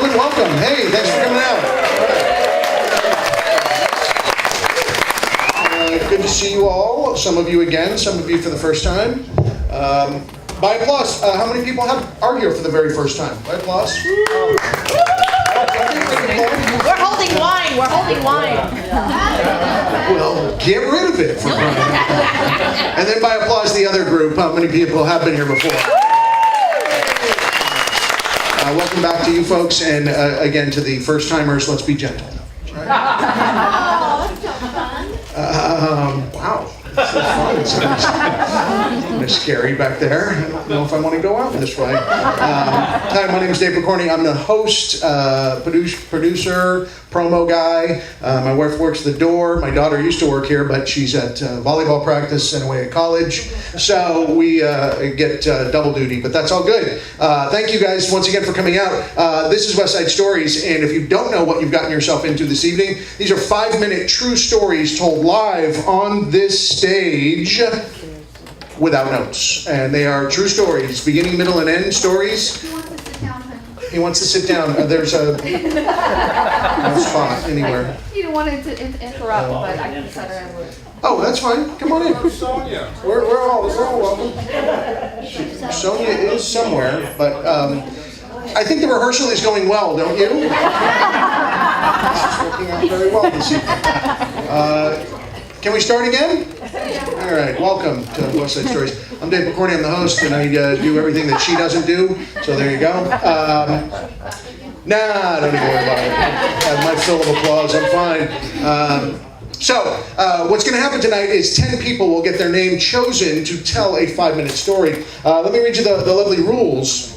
Good, welcome. Hey, thanks for coming out. Good to see you all. Some of you again, some of you for the first time. By applause, how many people are here for the very first time? By applause. We're holding wine. We're holding wine. Well, get rid of it. For and then by applause, the other group. How many people have been here before? Welcome back to you folks, and again to the first timers. Let's be gentle. Wow. This is fun. It's scary back there. I don't know if I want to go out this way. Hi, my name is Dave McCorney. I'm the host, producer, promo guy. My wife works the door. My daughter used to work here, but she's at volleyball practice and away at college. So we get double duty, but that's all good. Thank you guys once again for coming out. This is WestSide Stories, and if you don't know what you've gotten yourself into this evening, these are 5-minute true stories told live on this stage without notes. And they are true stories, beginning, middle, and end stories. He wants to sit down. There's a spot anywhere. You don't want to interrupt, but I can set her in. Oh, that's fine. Come on in. Sonia. We're all welcome. Sonia is somewhere, but I think the rehearsal is going well, don't you? It's working out very well this evening. Can we start again? All right, welcome to WestSide Stories. I'm Dave McCorney, I'm the host, and I do everything that she doesn't do, so there you go. Nah, don't even worry about it. I have my fill of applause, I'm fine. So, what's going to happen tonight is 10 people will get their name chosen to tell a 5-minute story. Let me read you the lovely rules.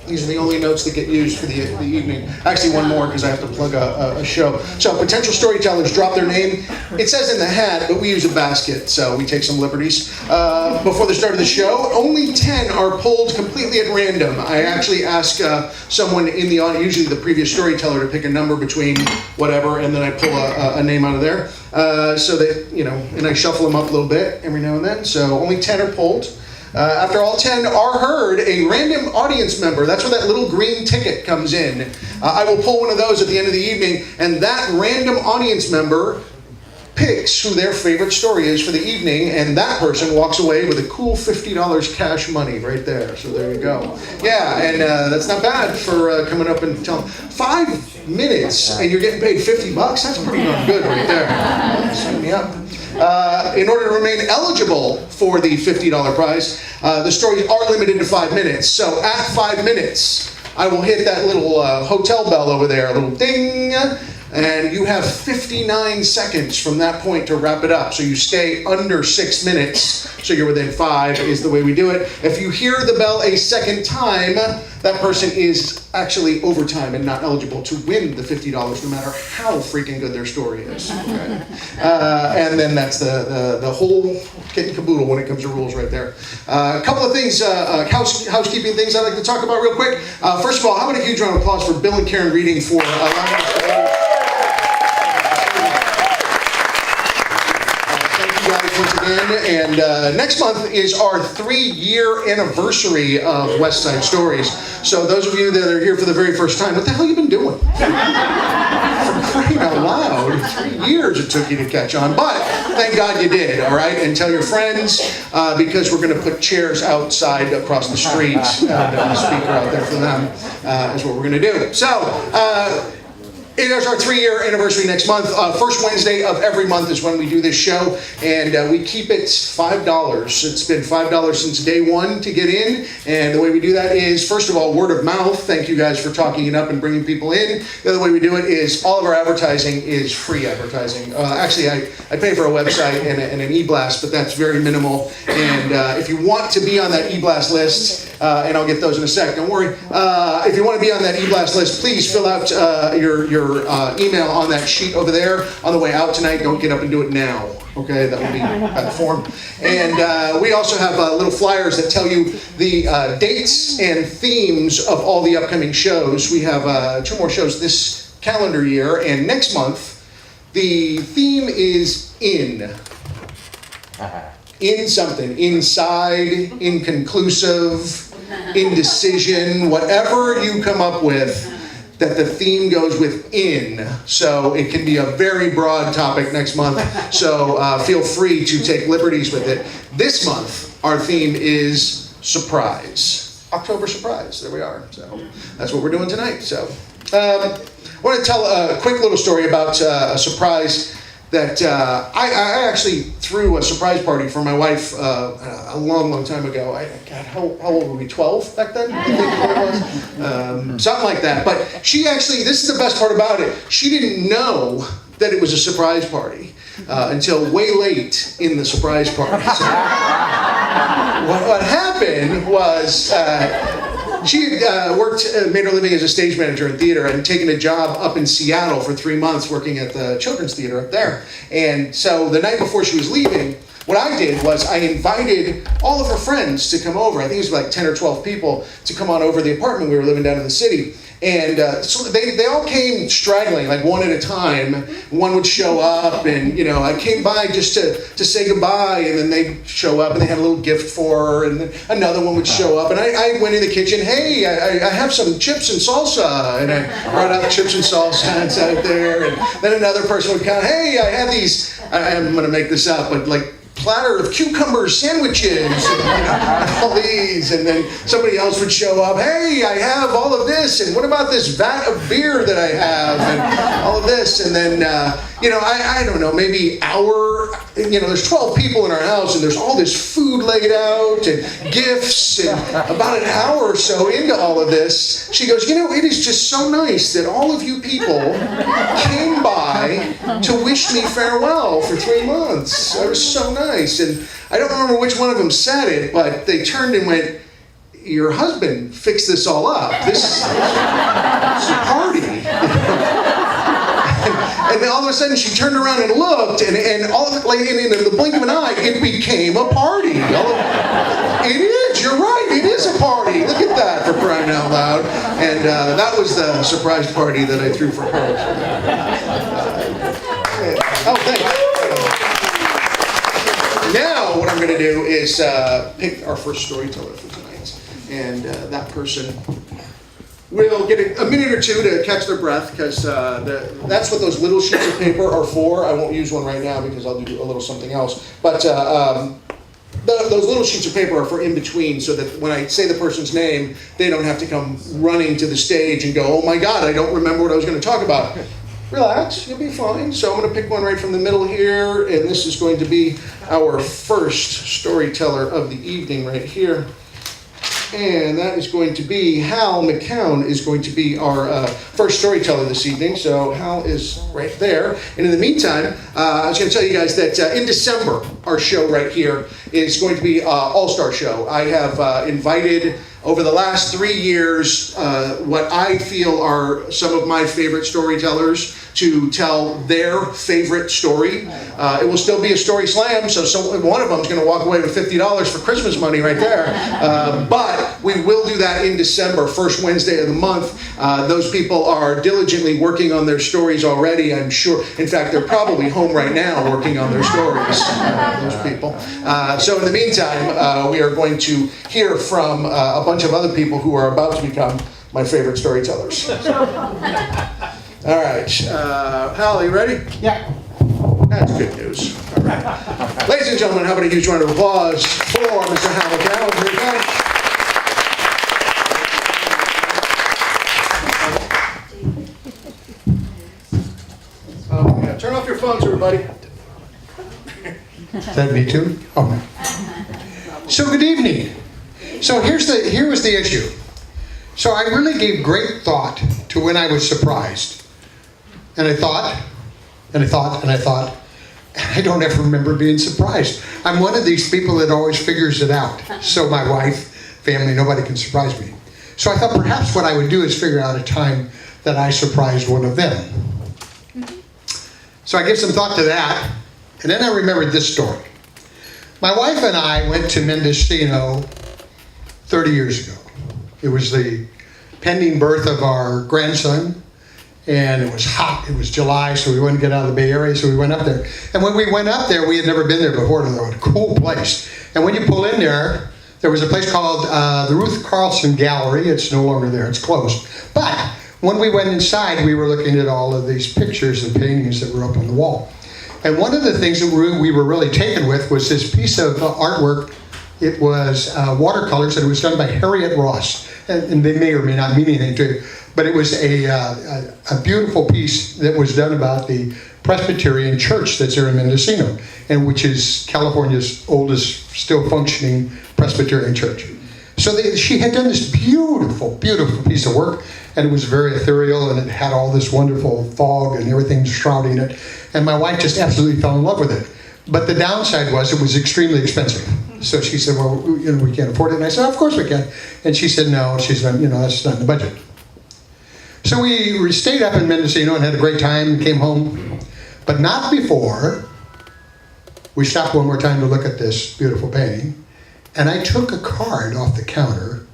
These are the only notes that get used for the evening. Actually, one more because I have to plug a show. So potential storytellers drop their name. It says in the hat, but we use a basket, so we take some liberties. Before the start of the show, only 10 are pulled completely at random. I actually ask someone in the audience, usually the previous storyteller, to pick a number between whatever, and then I pull a name out of there. So that, and I shuffle them up a little bit every now and then. So only 10 are pulled. After all 10 are heard, a random audience member, that's where that little green ticket comes in. I will pull one of those at the end of the evening, and that random audience member picks who their favorite story is for the evening, and that person walks away with a cool $50 cash money right there. So there you go. Yeah, and that's not bad for coming up and telling. 5 minutes, and you're getting paid $50. That's pretty darn good right there. Sign me up. In order to remain eligible for the $50 prize, the stories are limited to 5 minutes. So at 5 minutes, I will hit that little hotel bell over there, a little ding, and you have 59 seconds from that point to wrap it up. So you stay under 6 minutes, so you're within 5 is the way we do it. If you hear the bell a second time, that person is actually overtime and not eligible to win the $50, no matter how freaking good their story is. Okay? And then that's the whole kit and caboodle when it comes to rules right there. A couple of things, housekeeping things I'd like to talk about real quick. First of all, how about a huge round of applause for Bill and Karen Reading for allowing us to once again, and next month is our 3-year anniversary of WestSide Stories. So those of you that are here for the very first time, what the hell have you been doing? For crying out loud, 3 years it took you to catch on, but thank God you did, all right? And tell your friends, because we're going to put chairs outside across the street and a speaker out there for them, is what we're going to do. So, it is our 3-year anniversary next month. First Wednesday of every month is when we do this show, and we keep it $5. It's been $5 since day one to get in, and the way we do that is, first of all, word of mouth. Thank you guys for talking it up and bringing people in. The other way we do it is all of our advertising is free advertising. Actually, I pay for a website and an e-blast, but that's very minimal. And if you want to be on that e-blast list, and I'll get those in a sec, don't worry. If you want to be on that e-blast list, please fill out your email on that sheet over there on the way out tonight. Don't get up and do it now. Okay, that would be bad form. And we also have little flyers that tell you the dates and themes of all the upcoming shows. We have 2 more shows this calendar year, and next month the theme is in. In something, inside, inconclusive, indecision, whatever you come up with. that the theme goes with in. So it can be a very broad topic next month. So feel free to take liberties with it. This month, our theme is surprise. October surprise. There we are. So that's what we're doing tonight. So I want to tell a quick little story about a surprise that I actually threw a surprise party for my wife a long time ago. God, how old were we? 12 back then? I think it was. Something like that. But she actually, this is the best part about it, she didn't know that it was a surprise party until way late in the surprise party. So, what happened was she had made her living as a stage manager in theater and taken a job up in Seattle for 3 months working at the Children's Theater up there. And so the night before she was leaving, what I did was I invited all of her friends to come over. I think it was like 10 or 12 people to come on over to the apartment we were living down in the city. And so they all came straggling, like one at a time. One would show up, and I came by just to say goodbye, and then they'd show up, and they had a little gift for her, and then another one would show up, and I went in the kitchen. Hey, I have some chips and salsa, and I brought out the chips and salsa and sat it there, and then another person would come. Hey, I have these. I'm going to make this up, but like platter of cucumber sandwiches and all these, and then somebody else would show up. Hey, I have all of this, and what about this vat of beer that I have, and all of this, and then I don't know, maybe there's 12 people in our house, and there's all this food laid out and gifts, and about an hour or so into all of this, she goes, it is just so nice that all of you people came by to wish me farewell for 3 months. It was so nice. And I don't remember which one of them said it, but they turned and went, your husband fixed this all up. This is a party. And then all of a sudden she turned around and looked, and all like in the blink of an eye, it became a party. It is, you're right, it is a party. Look at that, for crying out loud. And that was the surprise party that I threw for her. Thanks. Now what I'm going to do is pick our first storyteller for tonight. And that person will get a minute or two to catch their breath, because that's what those little sheets of paper are for. I won't use one right now because I'll do a little something else. But those little sheets of paper are for in between, so that when I say the person's name, they don't have to come running to the stage and go, oh my God, I don't remember what I was going to talk about. Relax, you'll be fine. So I'm going to pick one right from the middle here, and this is going to be our first storyteller of the evening right here. And that is going to be Hal McCown is going to be our first storyteller this evening. So Hal is right there. And in the meantime, I was going to tell you guys that in December, our show right here is going to be all-star show. I have invited over the last 3 years what I feel are some of my favorite storytellers to tell their favorite story. It will still be a story slam, so one of them is going to walk away with $50 for Christmas money right there. But we will do that in December, first Wednesday of the month. Those people are diligently working on their stories already, I'm sure. In fact, they're probably home right now working on their stories, those people. So in the meantime, we are going to hear from a bunch of other people who are about to become my favorite storytellers. All right. Hal, are you ready? Yeah. That's good news. All right. Ladies and gentlemen, how about a huge round of applause for Mr. Hal McCown. Here we go. Yeah. Turn off your phones, everybody. Is that me too? Oh. So good evening. So here was the issue. So I really gave great thought to when I was surprised. And I thought, and I don't ever remember being surprised. I'm one of these people that always figures it out. So my wife, family, nobody can surprise me. So I thought perhaps what I would do is figure out a time that I surprised one of them. So I gave some thought to that, and then I remembered this story. My wife and I went to Mendocino 30 years ago. It was the pending birth of our grandson, and it was hot. It was July, so we wanted to get out of the Bay Area, so we went up there. And when we went up there, we had never been there before. It was a cool place. And when you pull in there, there was a place called the Ruth Carlson Gallery. It's no longer there. It's closed. But when we went inside, we were looking at all of these pictures and paintings that were up on the wall. And one of the things that we were really taken with was this piece of artwork. It was watercolors, and it was done by Harriet Ross. And they may or may not mean anything to you, but it was a beautiful piece that was done about the Presbyterian church that's here in Mendocino, and which is California's oldest still functioning Presbyterian church. So she had done this beautiful, beautiful piece of work, and it was very ethereal, and it had all this wonderful fog and everything shrouding it. And my wife just absolutely fell in love with it. But the downside was it was extremely expensive. So she said, well, we can't afford it. And I said, of course we can. And she said, no. She said, that's not in the budget. So we stayed up in Mendocino and had a great time and came home. But not before we stopped one more time to look at this beautiful painting. And I took a card off the counter.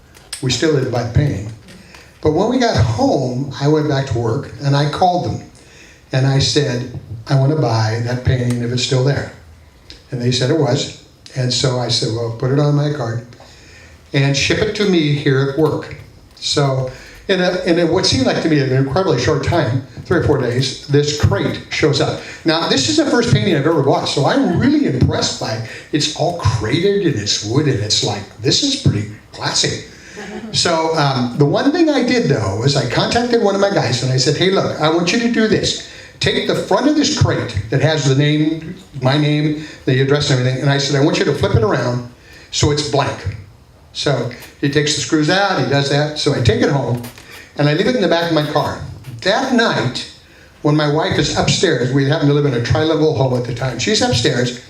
We still didn't buy the painting. But when we got home, I went back to work and I called them. And I said, I want to buy that painting if it's still there. And they said it was. And so I said, well, put it on my card and ship it to me here at work. So in what seemed like to me an incredibly short time, 3 or 4 days, this crate shows up. Now, this is the first painting I've ever bought, so I'm really impressed by it. It's all crated and it's wood, and it's like, this is pretty classy. So the one thing I did, though, is I contacted one of my guys and I said, hey, look, I want you to do this. Take the front of this crate that has the name, my name, the address and everything, and I said, I want you to flip it around so it's blank. So he takes the screws out, he does that, so I take it home, and I leave it in the back of my car. That night, when my wife is upstairs, we happen to live in a tri-level home at the time, she's upstairs,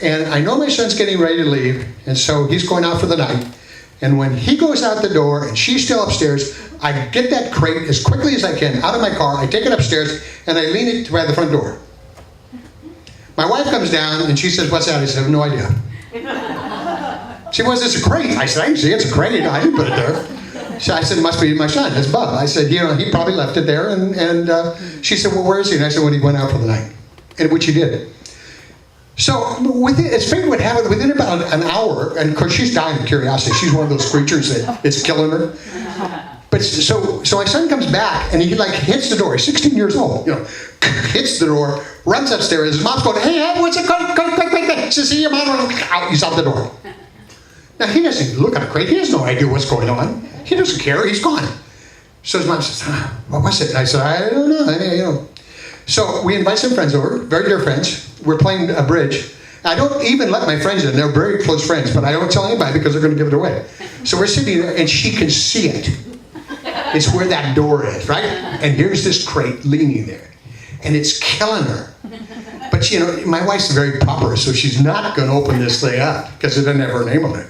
and I know my son's getting ready to leave, and so he's going out for the night, and when he goes out the door and she's still upstairs, I get that crate as quickly as I can out of my car, I take it upstairs, and I lean it by the front door. My wife comes down and she says, what's that? I said, I have no idea. She goes, it's a crate. I said, I see it's a crate. I didn't put it there. So I said, it must be my son. It's Bub. I said, he probably left it there. And she said, well, where is he? And I said, well, he went out for the night, and which he did. So it's figured would happen within about an hour, and of course she's dying of curiosity. She's one of those creatures that it's killing her. But so my son comes back and he hits the door. He's 16 years old, hits the door, runs upstairs. His mom's going, hey, what's it? Quick. Says, see your mom. Out. He's out the door. Now he doesn't look at a crate. He has no idea what's going on. He doesn't care. He's gone. So his mom says, what was it? And I said, I don't know. So we invite some friends over, very dear friends. We're playing a bridge. I don't even let my friends in. They're very close friends, but I don't tell anybody because they're going to give it away. So we're sitting there, and she can see it. It's where that door is, right? And here's this crate leaning there. And it's killing her. But, my wife's very proper, so she's not going to open this thing up because it doesn't have her name on it.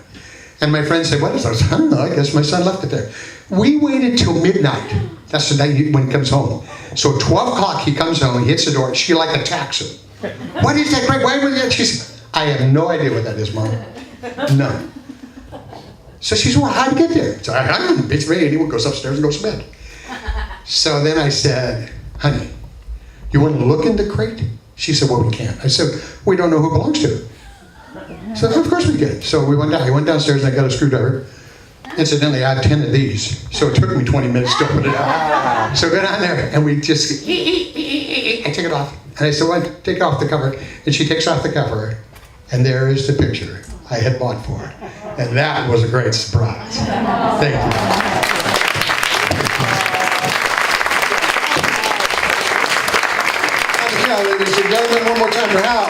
And my friend said, what is that? I don't know. I guess my son left it there. We waited till midnight. That's the night when he comes home. So at 12 o'clock, he comes home, he hits the door, and she attacks him. What is that crate? Why was that? She said, I have no idea what that is, Mom. None. So she said, well, how'd you get there? So it's me. Anyone goes upstairs and goes to bed. So then I said, honey, you want to look in the crate? She said, well, we can't. I said, we don't know who it belongs to. So of course we can. So we went down. I went downstairs and I got a screwdriver. Incidentally, I have 10 of these. So it took me 20 minutes to open it up. So I go down there and we just, I take it off. And I said, well, take off the cover. And she takes off the cover. And there is the picture I had bought for her. And that was a great surprise. Thank you. Ladies and gentlemen, one more time for Hal.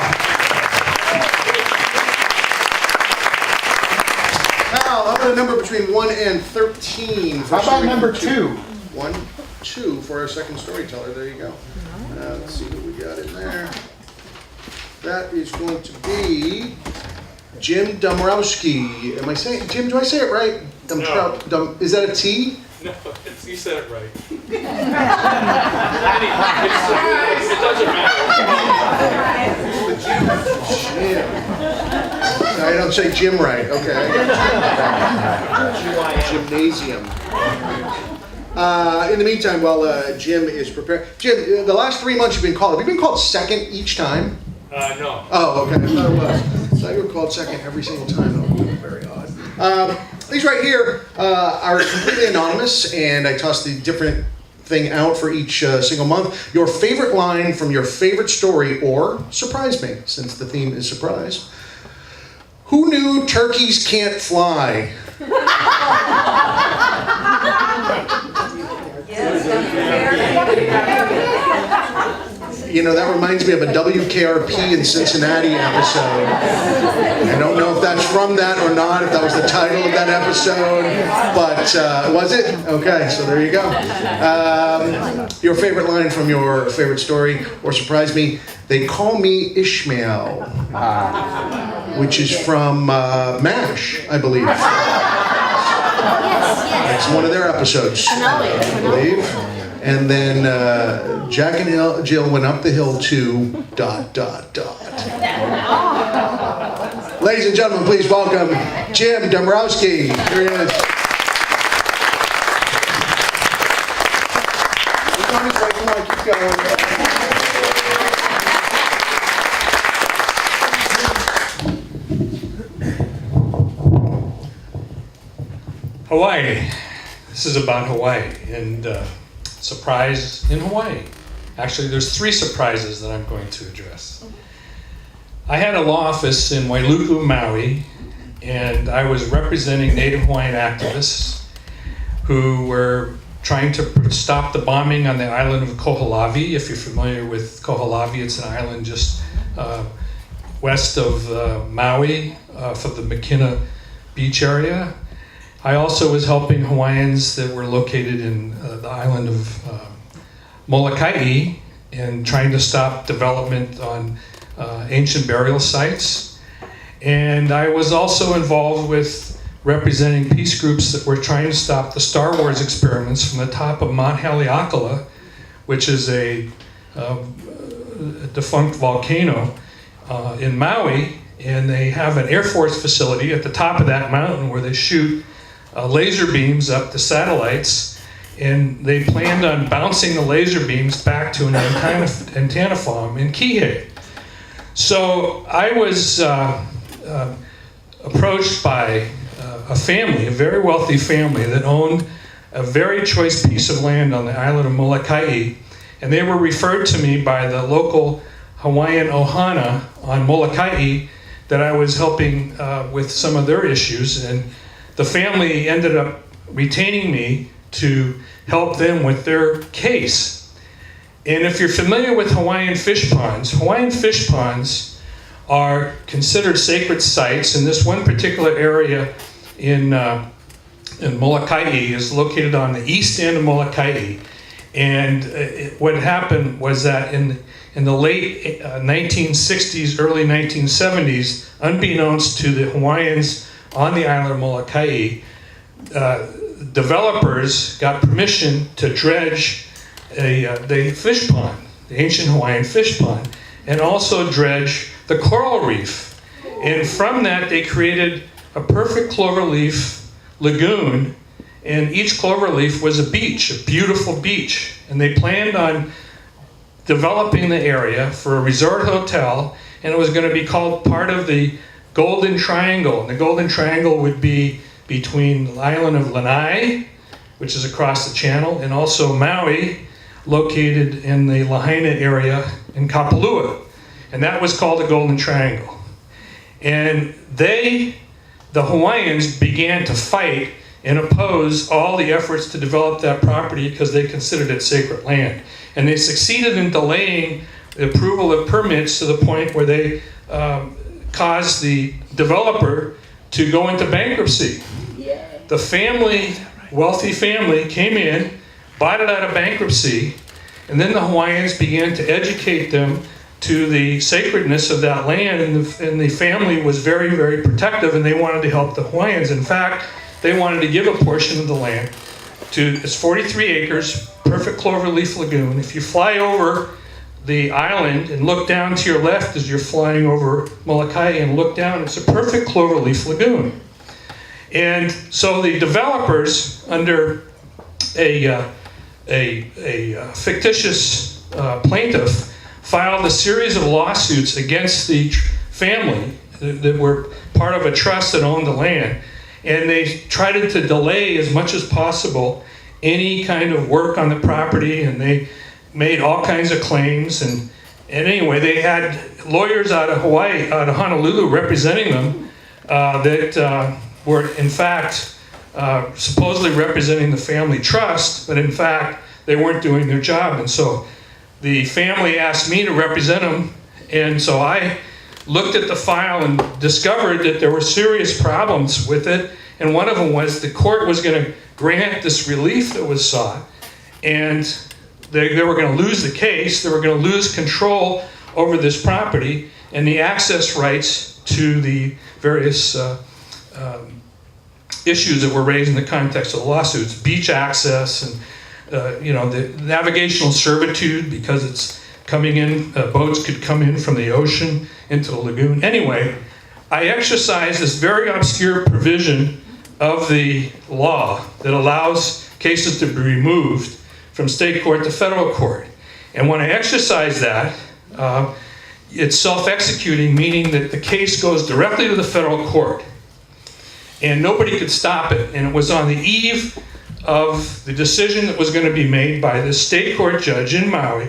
Hal, how about a number between 1 and 13? How about number 2? 1, 2 for our second storyteller. There you go. Let's see what we got in there. That is going to be Jim Domrowski. Am I saying, Jim, do I say it right? No. Is that a T? No, you said it right. It doesn't matter. Jim. I don't say Jim right. Okay. Gymnasium. In the meantime, while Jim is prepared, Jim, the last 3 months you've been called. Have you been called second each time? No. Oh, okay. I thought it was. I thought you were called second every single time. That would be very odd. These right here are completely anonymous, and I tossed the different thing out for each single month. Your favorite line from your favorite story, or surprise me, since the theme is surprise. Who knew turkeys can't fly? You know, that reminds me of a WKRP in Cincinnati episode. I don't know if that's from that or not, if that was the title of that episode, but was it? Okay, so there you go. Your favorite line from your favorite story, or surprise me, they call me Ishmael, which is from MASH, I believe. It's one of their episodes, I believe. And then Jack and Jill went up the hill to ... Ladies and gentlemen, please welcome Jim Dombrowski. Here he is. He's on his way. Come on, keep going. Hawaii. This is about Hawaii and surprise in Hawaii. Actually, there's 3 surprises that I'm going to address. I had a law office in Wailuku, Maui, and I was representing Native Hawaiian activists who were trying to stop the bombing on the island of Koholalvi. If you're familiar with Koholalvi, it's an island just west of Maui, for the Makina beach area. I also was helping Hawaiians that were located in the island of Molokai and trying to stop development on ancient burial sites. And I was also involved with representing peace groups that were trying to stop the Star Wars experiments from the top of Mount Haleakala, which is a defunct volcano in Maui. And they have an Air Force facility at the top of that mountain where they shoot laser beams up the satellites, and they planned on bouncing the laser beams back to an antenna farm in Kihei. So I was approached by a family, a very wealthy family that owned a very choice piece of land on the island of Molokai, and they were referred to me by the local Hawaiian Ohana on Molokai that I was helping with some of their issues, and the family ended up retaining me to help them with their case. And if you're familiar with Hawaiian fish ponds are considered sacred sites, and this one particular area in Molokai is located on the east end of Molokai. And what happened was that in the late 1960s, early 1970s, unbeknownst to the Hawaiians on the island of Molokai, developers got permission to dredge the fish pond, the ancient Hawaiian fish pond, and also dredge the coral reef. And from that, they created a perfect cloverleaf lagoon, and each cloverleaf was a beach, a beautiful beach. And they planned on developing the area for a resort hotel, and it was going to be called part of the Golden Triangle. And the Golden Triangle would be between the island of Lanai, which is across the channel, and also Maui, located in the Lahaina area in Kapalua. And that was called the Golden Triangle. And the Hawaiians began to fight and oppose all the efforts to develop that property because they considered it sacred land. And they succeeded in delaying the approval of permits to the point where they caused the developer to go into bankruptcy. The family, wealthy family, came in, bought it out of bankruptcy, and then the Hawaiians began to educate them to the sacredness of that land, and the family was very, very protective, and they wanted to help the Hawaiians. In fact, they wanted to give a portion of the land to, it's 43 acres, perfect cloverleaf lagoon. If you fly over the island and look down to your left as you're flying over Molokai and look down, it's a perfect cloverleaf lagoon. And so the developers, under a fictitious plaintiff, filed a series of lawsuits against the family that were part of a trust that owned the land. And they tried to delay as much as possible any kind of work on the property, and they made all kinds of claims. And anyway, they had lawyers out of Hawaii, out of Honolulu, representing them that were in fact supposedly representing the family trust, but in fact they weren't doing their job. And so the family asked me to represent them, and so I looked at the file and discovered that there were serious problems with it. And one of them was the court was going to grant this relief that was sought, and they were going to lose the case. They were going to lose control over this property and the access rights to the various issues that were raised in the context of the lawsuits, beach access, and the navigational servitude, because it's coming in, boats could come in from the ocean into the lagoon. Anyway, I exercised this very obscure provision of the law that allows cases to be removed from state court to federal court. And when I exercise that, it's self-executing, meaning that the case goes directly to the federal court. And nobody could stop it. And it was on the eve of the decision that was going to be made by the state court judge in Maui,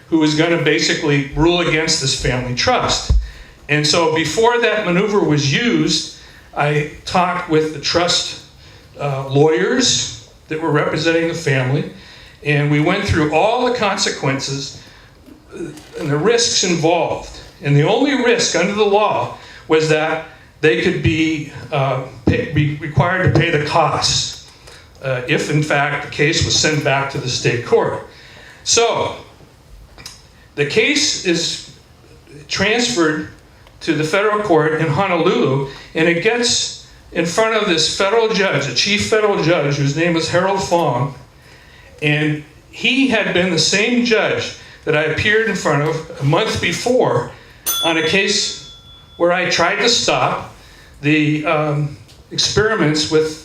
who was going to basically rule against this family trust. And so before that maneuver was used, I talked with the trust lawyers that were representing the family, and we went through all the consequences and the risks involved. And the only risk under the law was that they could be required to pay the costs if, in fact, the case was sent back to the state court. So the case is transferred to the federal court in Honolulu, and it gets in front of this federal judge, a chief federal judge, whose name was Harold Fong, and he had been the same judge that I appeared in front of a month before on a case where I tried to stop the experiments with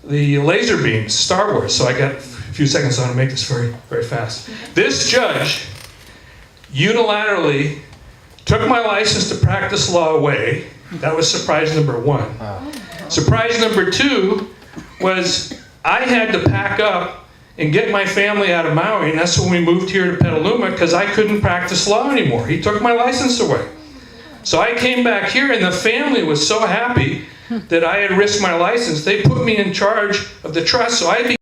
the laser beams, Star Wars. So I got a few seconds, so I'm going to make this very, very fast. This judge unilaterally took my license to practice law away. That was surprise number one. Surprise number two was I had to pack up and get my family out of Maui, and that's when we moved here to Petaluma, because I couldn't practice law anymore. He took my license away. So I came back here, and the family was so happy that I had risked my license. They put me in charge of the trust, so I